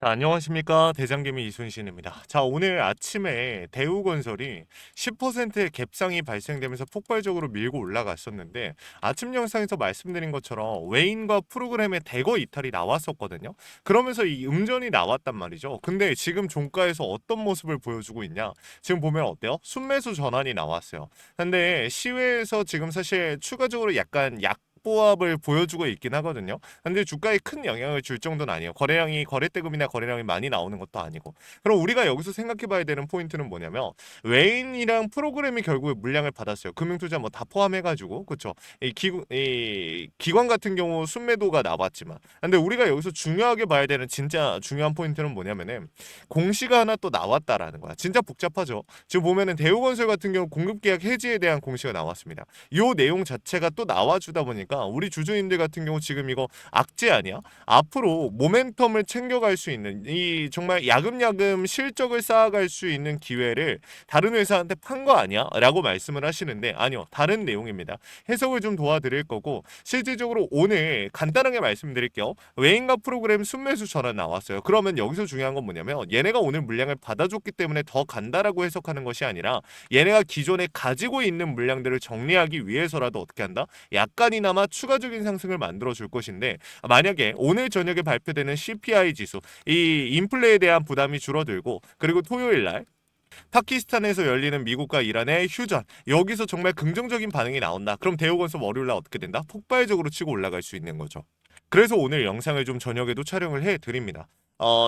자, 안녕하십니까. 대장개미 이순신입니다. 자, 오늘 아침에 대우건설이 10%의 갭상이 발생되면서 폭발적으로 밀고 올라갔었는데 아침 영상에서 말씀드린 것처럼 외인과 프로그램의 대거 이탈이 나왔었거든요. 그러면서 이 음전이 나왔단 말이죠. 근데 지금 종가에서 어떤 모습을 보여주고 있냐? 지금 보면 어때요? 순매수 전환이 나왔어요. 근데 시외에서 지금 사실 추가적으로 약간 보합을 보여주고 있긴 하거든요. 근데 주가에 큰 영향을 줄 정도는 아니에요. 거래량이 거래대금이나 거래량이 많이 나오는 것도 아니고. 그럼 우리가 여기서 생각해봐야 되는 포인트는 뭐냐면 외인이랑 프로그램이 결국에 물량을 받았어요. 금융투자 뭐 다 포함해가지고 그렇죠. 이 기관 같은 경우 순매도가 나왔지만, 근데 우리가 여기서 중요하게 봐야 되는 진짜 중요한 포인트는 뭐냐면은 공시가 하나 또 나왔다라는 거야. 진짜 복잡하죠. 지금 보면은 대우건설 같은 경우 공급계약 해지에 대한 공시가 나왔습니다. 요 내용 자체가 또 나와주다 보니까 우리 주주님들 같은 경우 지금 이거 악재 아니야? 앞으로 모멘텀을 챙겨갈 수 있는 이 정말 야금야금 실적을 쌓아갈 수 있는 기회를 다른 회사한테 판 거 아니야? 라고 말씀을 하시는데 아니요. 다른 내용입니다. 해석을 좀 도와드릴 거고 실질적으로 오늘 간단하게 말씀드릴게요. 외인과 프로그램 순매수 전환 나왔어요. 그러면 여기서 중요한 건 뭐냐면 얘네가 오늘 물량을 받아줬기 때문에 더 간다라고 해석하는 것이 아니라 얘네가 기존에 가지고 있는 물량들을 정리하기 위해서라도 어떻게 한다? 약간이나마 추가적인 상승을 만들어 줄 것인데 만약에 오늘 저녁에 발표되는 CPI 지수 이 인플레에 대한 부담이 줄어들고 그리고 토요일 날 파키스탄에서 열리는 미국과 이란의 휴전 여기서 정말 긍정적인 반응이 나온다. 그럼 대우건설 월요일 날 어떻게 된다? 폭발적으로 치고 올라갈 수 있는 거죠. 그래서 오늘 영상을 좀 저녁에도 촬영을 해드립니다.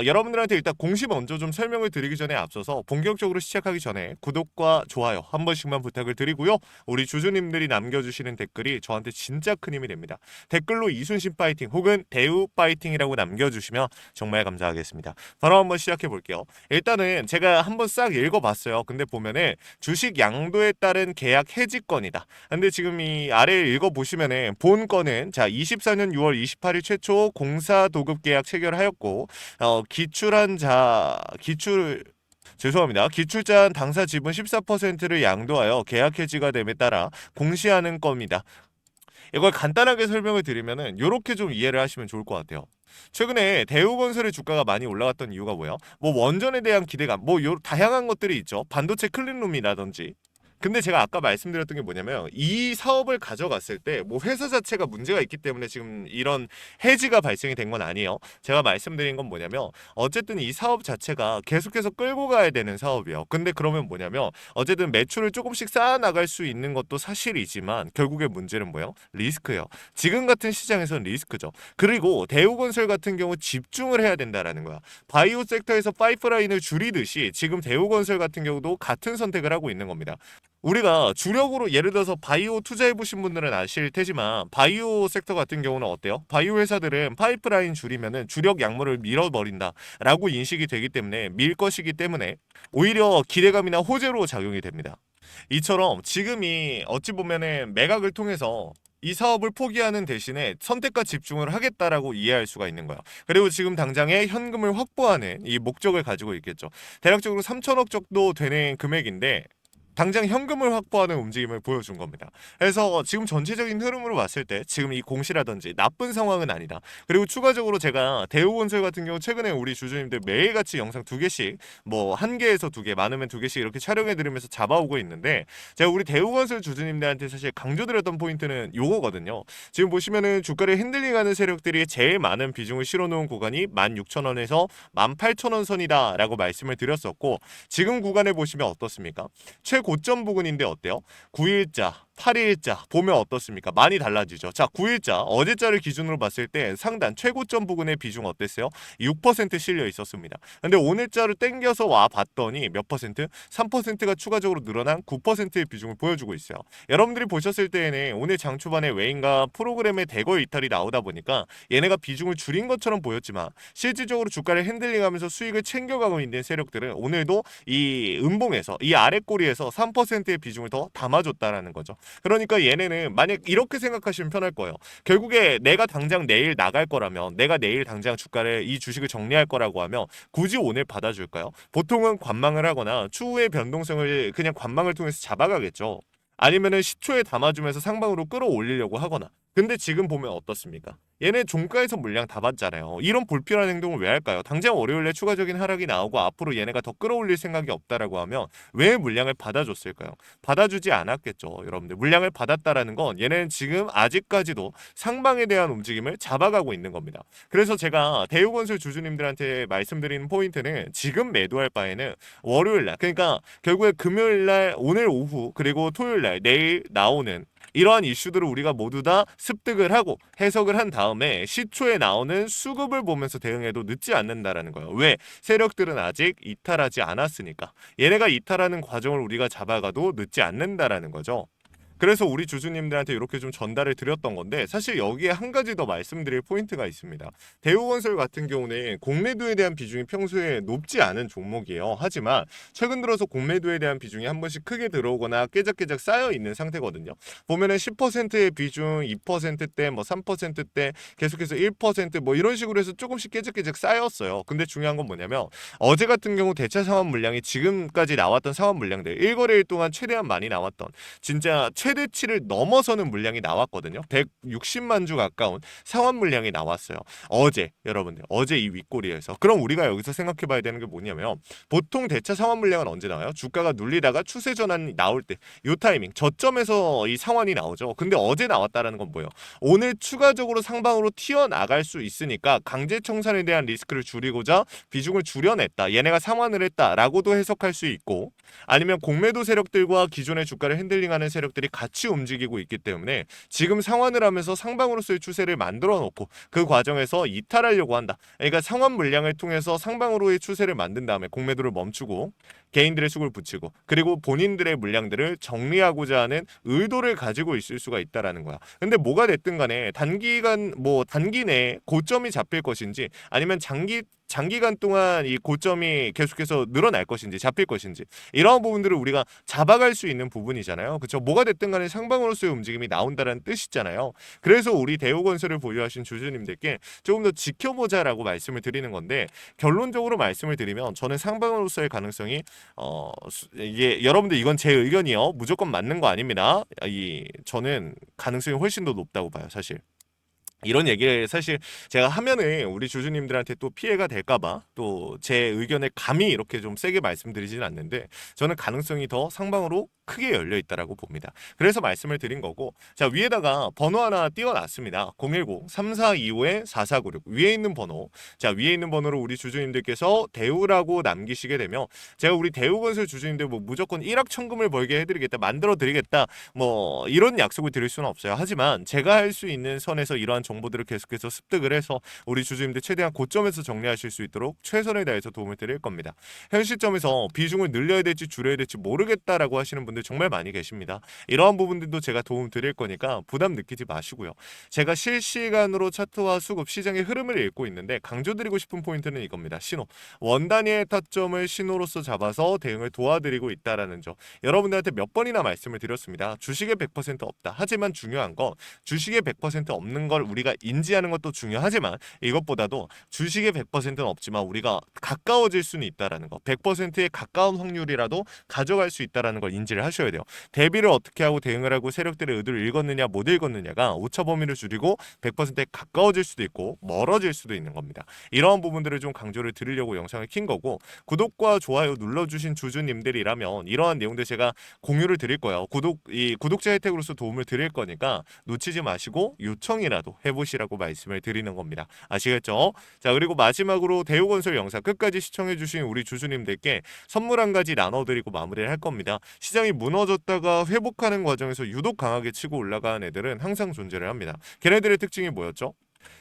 여러분들한테 일단 공시 먼저 좀 설명을 드리기 전에 앞서서 본격적으로 시작하기 전에 구독과 좋아요 한 번씩만 부탁을 드리고요. 우리 주주님들이 남겨주시는 댓글이 저한테 진짜 큰 힘이 됩니다. 댓글로 이순신 파이팅 혹은 대우 파이팅이라고 남겨주시면 정말 감사하겠습니다. 바로 한번 시작해 볼게요. 일단은 제가 한번 싹 읽어봤어요. 근데 보면은 주식 양도에 따른 계약 해지권이다. 근데 지금 이 아래 읽어보시면은 본 건은 자 24년 6월 28일 최초 공사 도급 계약 체결하였고 기출자한 당사 지분 14%를 양도하여 계약 해지가 됨에 따라 공시하는 겁니다. 이걸 간단하게 설명을 드리면은 이렇게 좀 이해를 하시면 좋을 것 같아요. 최근에 대우건설의 주가가 많이 올라갔던 이유가 뭐예요? 뭐 원전에 대한 기대감, 뭐 다양한 것들이 있죠. 반도체 클린룸이라든지. 근데 제가 아까 말씀드렸던 게 뭐냐면 이 사업을 가져갔을 때 뭐 회사 자체가 문제가 있기 때문에 지금 이런 해지가 발생이 된 건 아니에요. 제가 말씀드린 건 뭐냐면 어쨌든 이 사업 자체가 계속해서 끌고 가야 되는 사업이에요. 근데 그러면 뭐냐면 어쨌든 매출을 조금씩 쌓아 나갈 수 있는 것도 사실이지만 결국에 문제는 뭐예요? 리스크예요. 지금 같은 시장에서는 리스크죠. 그리고 대우건설 같은 경우 집중을 해야 된다라는 거야. 바이오 섹터에서 파이프라인을 줄이듯이 지금 대우건설 같은 경우도 같은 선택을 하고 있는 겁니다. 우리가 주력으로 예를 들어서 바이오 투자해 보신 분들은 아실 테지만 바이오 섹터 같은 경우는 어때요? 바이오 회사들은 파이프라인 줄이면은 주력 약물을 밀어버린다라고 인식이 되기 때문에 밀 것이기 때문에 오히려 기대감이나 호재로 작용이 됩니다. 이처럼 지금이 어찌 보면은 매각을 통해서 이 사업을 포기하는 대신에 선택과 집중을 하겠다라고 이해할 수가 있는 거야. 그리고 지금 당장에 현금을 확보하는 이 목적을 가지고 있겠죠. 대략적으로 3천억 정도 되는 금액인데 당장 현금을 확보하는 움직임을 보여준 겁니다. 그래서 지금 전체적인 흐름으로 봤을 때 지금 이 공시라든지 나쁜 상황은 아니다. 그리고 추가적으로 제가 대우건설 같은 경우 최근에 우리 주주님들 매일같이 영상 두 개씩 뭐 한 개에서 두 개, 많으면 두 개씩 이렇게 촬영해드리면서 잡아오고 있는데 제가 우리 대우건설 주주님들한테 사실 강조드렸던 포인트는 요거거든요. 지금 보시면은 주가를 핸들링하는 세력들이 제일 많은 비중을 실어놓은 구간이 16,000원에서 18,000원 선이다라고 말씀을 드렸었고 지금 구간에 보시면 어떻습니까? 최고점 부근인데 어때요? 9일자, 8일자 보면 어떻습니까? 많이 달라지죠. 자, 9일자 어제자를 기준으로 봤을 때 상단 최고점 부근의 비중 어땠어요? 6% 실려 있었습니다. 근데 오늘자를 땡겨서 와 봤더니 몇 퍼센트? 3%가 추가적으로 늘어난 9%의 비중을 보여주고 있어요. 여러분들이 보셨을 때에는 오늘 장 초반에 외인과 프로그램의 대거 이탈이 나오다 보니까 얘네가 비중을 줄인 것처럼 보였지만 실질적으로 주가를 핸들링하면서 수익을 챙겨가고 있는 세력들은 오늘도 이 음봉에서 이 아래 꼬리에서 3%의 비중을 더 담아줬다라는 거죠. 그러니까 얘네는 만약 이렇게 생각하시면 편할 거예요. 결국에 내가 당장 내일 나갈 거라면 내가 내일 당장 주가를 이 주식을 정리할 거라고 하면 굳이 오늘 받아줄까요? 보통은 관망을 하거나 추후의 변동성을 그냥 관망을 통해서 잡아가겠죠. 아니면은 시초에 담아주면서 상방으로 끌어올리려고 하거나 근데 지금 보면 어떻습니까? 얘네 종가에서 물량 다 받잖아요. 이런 불필요한 행동을 왜 할까요? 당장 월요일에 추가적인 하락이 나오고 앞으로 얘네가 더 끌어올릴 생각이 없다라고 하면 왜 물량을 받아줬을까요? 받아주지 않았겠죠. 여러분들 물량을 받았다라는 건 얘네는 지금 아직까지도 상방에 대한 움직임을 잡아가고 있는 겁니다. 그래서 제가 대우건설 주주님들한테 말씀드리는 포인트는 지금 매도할 바에는 월요일날, 그러니까 결국에 금요일날, 오늘 오후 그리고 토요일날 내일 나오는 이러한 이슈들을 우리가 모두 다 습득을 하고 해석을 한 다음에 시초에 나오는 수급을 보면서 대응해도 늦지 않는다라는 거예요. 왜? 세력들은 아직 이탈하지 않았으니까. 얘네가 이탈하는 과정을 우리가 잡아가도 늦지 않는다라는 거죠. 그래서 우리 주주님들한테 이렇게 좀 전달을 드렸던 건데, 사실 여기에 한 가지 더 말씀드릴 포인트가 있습니다. 대우건설 같은 경우는 공매도에 대한 비중이 평소에 높지 않은 종목이에요. 하지만 최근 들어서 공매도에 대한 비중이 한 번씩 크게 들어오거나 깨작깨작 쌓여 있는 상태거든요. 보면은 10%의 비중, 2%대, 뭐 3%대, 계속해서 1%뭐 이런 식으로 해서 조금씩 깨작깨작 쌓였어요. 근데 중요한 건 뭐냐면 어제 같은 경우 대차 상환 물량이 지금까지 나왔던 상환 물량들 1거래일 동안 최대한 많이 나왔던, 진짜 최대치를 넘어서는 물량이 나왔거든요. 160만 주 가까운 상환 물량이 나왔어요. 어제, 여러분들, 어제 이 윗꼬리에서. 그럼 우리가 여기서 생각해 봐야 되는 게 뭐냐면, 보통 대차 상환 물량은 언제 나와요? 주가가 눌리다가 추세 전환이 나올 때, 요 타이밍 저점에서 이 상환이 나오죠. 근데 어제 나왔다라는 건 뭐예요? 오늘 추가적으로 상방으로 튀어나갈 수 있으니까 강제 청산에 대한 리스크를 줄이고자 비중을 줄여냈다, 얘네가 상환을 했다라고도 해석할 수 있고, 아니면 공매도 세력들과 기존의 주가를 핸들링하는 세력들이 같이 움직이고 있기 때문에 지금 상환을 하면서 상방으로서의 추세를 만들어 놓고 그 과정에서 이탈하려고 한다. 그러니까 상환 물량을 통해서 상방으로의 추세를 만든 다음에 공매도를 멈추고 개인들의 수급을 붙이고, 그리고 본인들의 물량들을 정리하고자 하는 의도를 가지고 있을 수가 있다라는 거야. 근데 뭐가 됐든 간에 단기간, 뭐 단기 내에 고점이 잡힐 것인지, 아니면 장기간 동안 이 고점이 계속해서 늘어날 것인지 잡힐 것인지, 이러한 부분들을 우리가 잡아갈 수 있는 부분이잖아요. 그렇죠? 뭐가 됐든 간에 상방으로서의 움직임이 나온다는 뜻이잖아요. 그래서 우리 대우건설을 보유하신 주주님들께 조금 더 지켜보자라고 말씀을 드리는 건데, 결론적으로 말씀을 드리면 저는 상방으로서의 가능성이 이게, 여러분들 이건 제 의견이요, 무조건 맞는 거 아닙니다. 저는 가능성이 훨씬 더 높다고 봐요, 사실. 이런 얘기를 사실 제가 하면은 우리 주주님들한테 또 피해가 될까봐 또 제 의견을 감히 이렇게 좀 세게 말씀드리지는 않는데, 저는 가능성이 더 상방으로 크게 열려 있다라고 봅니다. 그래서 말씀을 드린 거고, 자, 위에다가 번호 하나 띄워놨습니다. 010-3425-4496 위에 있는 번호. 자, 위에 있는 번호로 우리 주주님들께서 대우라고 남기시게 되면 제가 우리 대우건설 주주님들 뭐 무조건 일확천금을 벌게 해드리겠다, 만들어 드리겠다, 뭐 이런 약속을 드릴 수는 없어요. 하지만 제가 할 수 있는 선에서 이러한 정보들을 계속해서 습득을 해서 우리 주주님들 최대한 고점에서 정리하실 수 있도록 최선을 다해서 도움을 드릴 겁니다. 현 시점에서 비중을 늘려야 될지 줄여야 될지 모르겠다라고 하시는 분들 정말 많이 계십니다. 이러한 부분들도 제가 도움 드릴 거니까 부담 느끼지 마시고요. 제가 실시간으로 차트와 수급, 시장의 흐름을 읽고 있는데 강조드리고 싶은 포인트는 이겁니다. 신호. 원 단위의 타점을 신호로서 잡아서 대응을 도와드리고 있다라는 점. 여러분들한테 몇 번이나 말씀을 드렸습니다. 주식에 100% 없다. 하지만 중요한 건 주식에 100% 없는 걸 우리가 인지하는 것도 중요하지만, 이것보다도 주식에 100%는 없지만 우리가 가까워질 수는 있다라는 거. 100%에 가까운 확률이라도 가져갈 수 있다라는 걸 인지를 하셔야 돼요. 대비를 어떻게 하고 대응을 하고 세력들의 의도를 읽었느냐 못 읽었느냐가 오차 범위를 줄이고 100%에 가까워질 수도 있고 멀어질 수도 있는 겁니다. 이러한 부분들을 좀 강조를 드리려고 영상을 킨 거고, 구독과 좋아요 눌러주신 주주님들이라면 이러한 내용들 제가 공유를 드릴 거예요. 구독자 혜택으로서 도움을 드릴 거니까 놓치지 마시고 요청이라도 해보시라고 말씀을 드리는 겁니다. 아시겠죠? 자, 그리고 마지막으로 대우건설 영상 끝까지 시청해주신 우리 주주님들께 선물 한 가지 나눠드리고 마무리를 할 겁니다. 시장이 무너졌다가 회복하는 과정에서 유독 강하게 치고 올라가는 애들은 항상 존재를 합니다. 걔네들의 특징이 뭐였죠?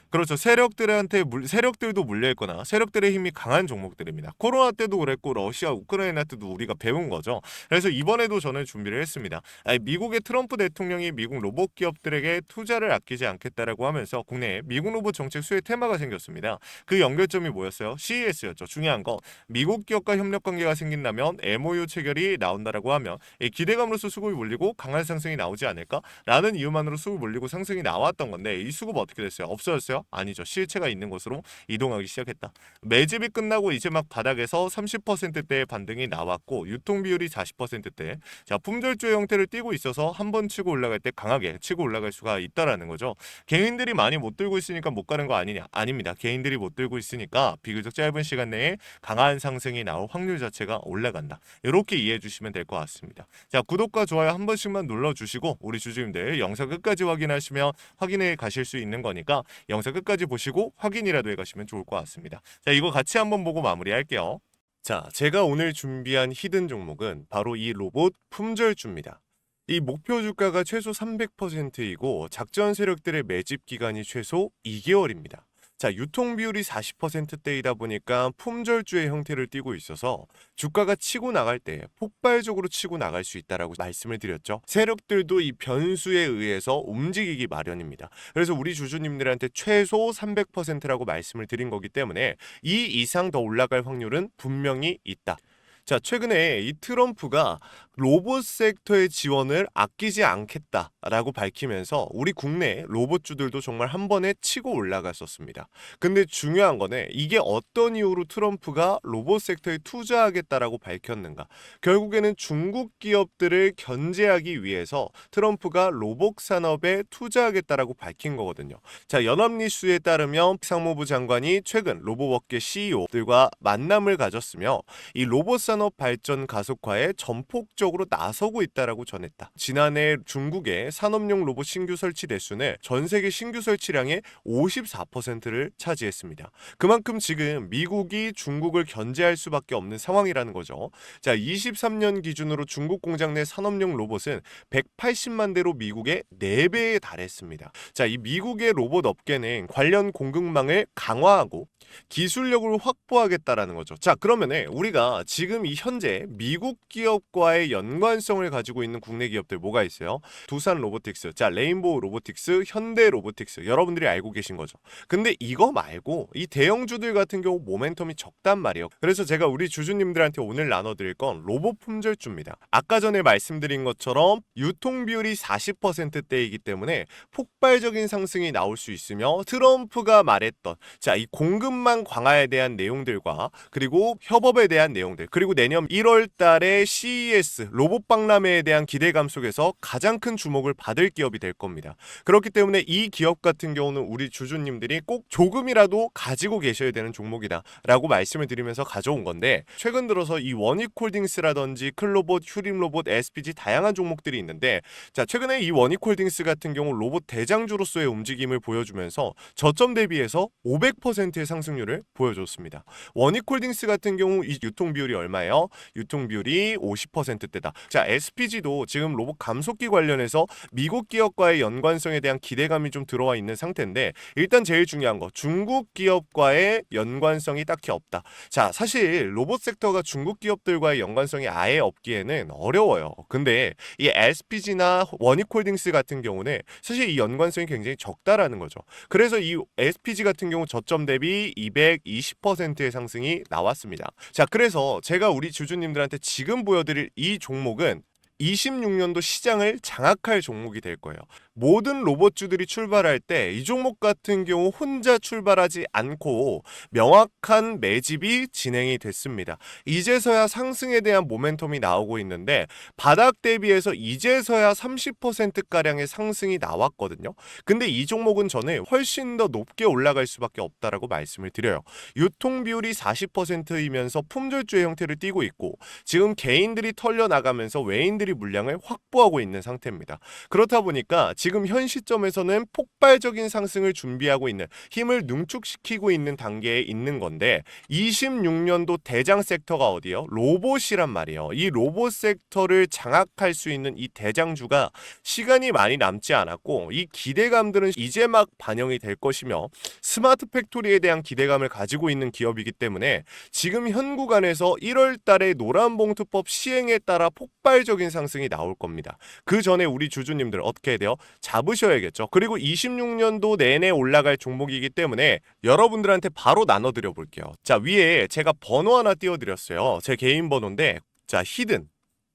그렇죠. 세력들도 물려있거나 세력들의 힘이 강한 종목들입니다. 코로나 때도 그랬고 러시아, 우크라이나 때도 우리가 배운 거죠. 그래서 이번에도 저는 준비를 했습니다. 미국의 트럼프 대통령이 미국 로봇 기업들에게 투자를 아끼지 않겠다라고 하면서 국내에 미국 로봇 정책 수혜 테마가 생겼습니다. 그 연결점이 뭐였어요? CES였죠. 중요한 건 미국 기업과 협력 관계가 생긴다면 MOU 체결이 나온다라고 하면 기대감으로서 수급이 몰리고 강한 상승이 나오지 않을까라는 이유만으로 수급이 몰리고 상승이 나왔던 건데, 이 수급 어떻게 됐어요? 없어졌어요? 있나요? 아니죠. 실체가 있는 곳으로 이동하기 시작했다. 매집이 끝나고 이제 막 바닥에서 30%대의 반등이 나왔고 유통 비율이 40%대. 자, 품절주의 형태를 띠고 있어서 한 번 치고 올라갈 때 강하게 치고 올라갈 수가 있다라는 거죠. 개인들이 많이 못 들고 있으니까 못 가는 거 아니냐? 아닙니다. 개인들이 못 들고 있으니까 비교적 짧은 시간 내에 강한 상승이 나올 확률 자체가 올라간다. 이렇게 이해해 주시면 될 것 같습니다. 자, 구독과 좋아요 한 번씩만 눌러주시고 우리 주주님들 영상 끝까지 확인하시면 확인해 가실 수 있는 거니까 영상 끝까지 보시고 확인이라도 해 가시면 좋을 것 같습니다. 자, 이거 같이 한번 보고 마무리할게요. 자, 제가 오늘 준비한 히든 종목은 바로 이 로봇 품절주입니다. 이 목표 주가가 최소 300%이고 작전 세력들의 매집 기간이 최소 2개월입니다. 자, 유통 비율이 40%대이다 보니까 품절주의 형태를 띠고 있어서 주가가 치고 나갈 때 폭발적으로 치고 나갈 수 있다라고 말씀을 드렸죠. 세력들도 이 변수에 의해서 움직이기 마련입니다. 그래서 우리 주주님들한테 최소 300%라고 말씀을 드린 거기 때문에 이 이상 더 올라갈 확률은 분명히 있다. 자, 최근에 이 트럼프가 로봇 섹터의 지원을 아끼지 않겠다라고 밝히면서 우리 국내 로봇주들도 정말 한 번에 치고 올라갔었습니다. 근데 중요한 거는 이게 어떤 이유로 트럼프가 로봇 섹터에 투자하겠다라고 밝혔는가? 결국에는 중국 기업들을 견제하기 위해서 트럼프가 로봇 산업에 투자하겠다라고 밝힌 거거든요. 자, 연합뉴스에 따르면 상무부 장관이 최근 로봇업계 CEO들과 만남을 가졌으며 이 로봇 산업 발전 가속화에 전폭적으로 나서고 있다라고 전했다. 지난해 중국의 산업용 로봇 신규 설치 대수는 전 세계 신규 설치량의 54%를 차지했습니다. 그만큼 지금 미국이 중국을 견제할 수밖에 없는 상황이라는 거죠. 자, 23년 기준으로 중국 공장 내 산업용 로봇은 180만 대로 미국의 4배에 달했습니다. 자, 이 미국의 로봇 업계는 관련 공급망을 강화하고 기술력을 확보하겠다라는 거죠. 자, 그러면은 우리가 지금 이 현재 미국 기업과의 연관성을 가지고 있는 국내 기업들 뭐가 있어요? 두산 로보틱스, 자, 레인보우 로보틱스, 현대 로보틱스, 여러분들이 알고 계신 거죠. 근데 이거 말고 이 대형주들 같은 경우 모멘텀이 적단 말이에요. 그래서 제가 우리 주주님들한테 오늘 나눠드릴 건 로봇 품절주입니다. 아까 전에 말씀드린 것처럼 유통 비율이 40%대이기 때문에 폭발적인 상승이 나올 수 있으며 트럼프가 말했던 자, 이 공급망 강화에 대한 내용들과 그리고 협업에 대한 내용들 그리고 내년 1월 달에 CES 로봇 박람회에 대한 기대감 속에서 가장 큰 주목을 받을 기업이 될 겁니다. 그렇기 때문에 이 기업 같은 경우는 우리 주주님들이 꼭 조금이라도 가지고 계셔야 되는 종목이다 라고 말씀을 드리면서 가져온 건데 최근 들어서 이 원익홀딩스라든지 클로봇, 휴림로봇, SPG 다양한 종목들이 있는데 자, 최근에 이 원익홀딩스 같은 경우 로봇 대장주로서의 움직임을 보여주면서 저점 대비해서 500%의 상승률을 보여줬습니다. 원익홀딩스 같은 경우 이 유통 비율이 얼마예요? 유통 비율이 50%대다. 자, SPG도 지금 로봇 감속기 관련해서 미국 기업과의 연관성에 대한 기대감이 좀 들어와 있는 상태인데 일단 제일 중요한 거 중국 기업과의 연관성이 딱히 없다. 자, 사실 로봇 섹터가 중국 기업들과의 연관성이 아예 없기에는 어려워요. 근데 이 SPG나 원익홀딩스 같은 경우는 사실 이 연관성이 굉장히 적다라는 거죠. 그래서 이 SPG 같은 경우 저점 대비 220%의 상승이 나왔습니다. 자, 그래서 제가 우리 주주님들한테 지금 보여드릴 이 종목은 26년도 시장을 장악할 종목이 될 거예요. 모든 로봇주들이 출발할 때 이 종목 같은 경우 혼자 출발하지 않고 명확한 매집이 진행이 됐습니다. 이제서야 상승에 대한 모멘텀이 나오고 있는데 바닥 대비해서 이제서야 30%가량의 상승이 나왔거든요. 근데 이 종목은 저는 훨씬 더 높게 올라갈 수밖에 없다라고 말씀을 드려요. 유통 비율이 40%이면서 품절주의 형태를 띠고 있고 지금 개인들이 털려나가면서 외인들이 물량을 확보하고 있는 상태입니다. 그렇다 보니까 지금 현 시점에서는 폭발적인 상승을 준비하고 있는 힘을 능축시키고 있는 단계에 있는 건데 26년도 대장 섹터가 어디요? 로봇이란 말이에요. 이 로봇 섹터를 장악할 수 있는 이 대장주가 시간이 많이 남지 않았고 이 기대감들은 이제 막 반영이 될 것이며 스마트 팩토리에 대한 기대감을 가지고 있는 기업이기 때문에 지금 현 구간에서 1월 달에 노란봉투법 시행에 따라 폭발적인 상승이 나올 겁니다. 그 전에 우리 주주님들 어떻게 해야 돼요? 잡으셔야겠죠. 그리고 26년도 내내 올라갈 종목이기 때문에 여러분들한테 바로 나눠드려 볼게요. 자, 위에 제가 번호 하나 띄워드렸어요. 제 개인 번호인데 자,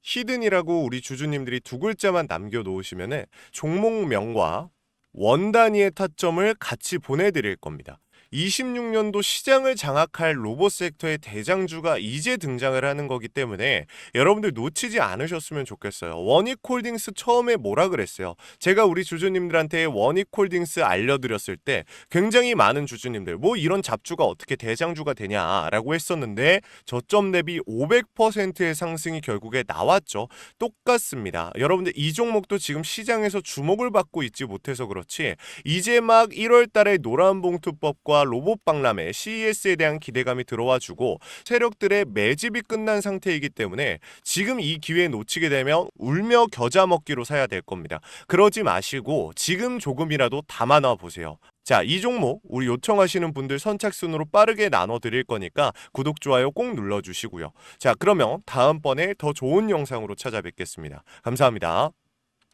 히든이라고 우리 주주님들이 두 글자만 남겨놓으시면은 종목명과 원 단위의 타점을 같이 보내드릴 겁니다. 26년도 시장을 장악할 로봇 섹터의 대장주가 이제 등장을 하는 거기 때문에 여러분들 놓치지 않으셨으면 좋겠어요. 원익홀딩스 처음에 뭐라 그랬어요? 제가 우리 주주님들한테 원익홀딩스 알려드렸을 때 굉장히 많은 주주님들 뭐 이런 잡주가 어떻게 대장주가 되냐라고 했었는데 저점 대비 500%의 상승이 결국에 나왔죠. 똑같습니다. 여러분들 이 종목도 지금 시장에서 주목을 받고 있지 못해서 그렇지 이제 막 1월 달에 노란봉투법과 로봇 박람회 CES에 대한 기대감이 들어와 주고 세력들의 매집이 끝난 상태이기 때문에 지금 이 기회 놓치게 되면 울며 겨자 먹기로 사야 될 겁니다. 그러지 마시고 지금 조금이라도 담아놔 보세요. 자, 이 종목 우리 요청하시는 분들 선착순으로 빠르게 나눠 드릴 거니까 구독, 좋아요 꼭 눌러주시고요. 자, 그러면 다음번에 더 좋은 영상으로 찾아뵙겠습니다. 감사합니다.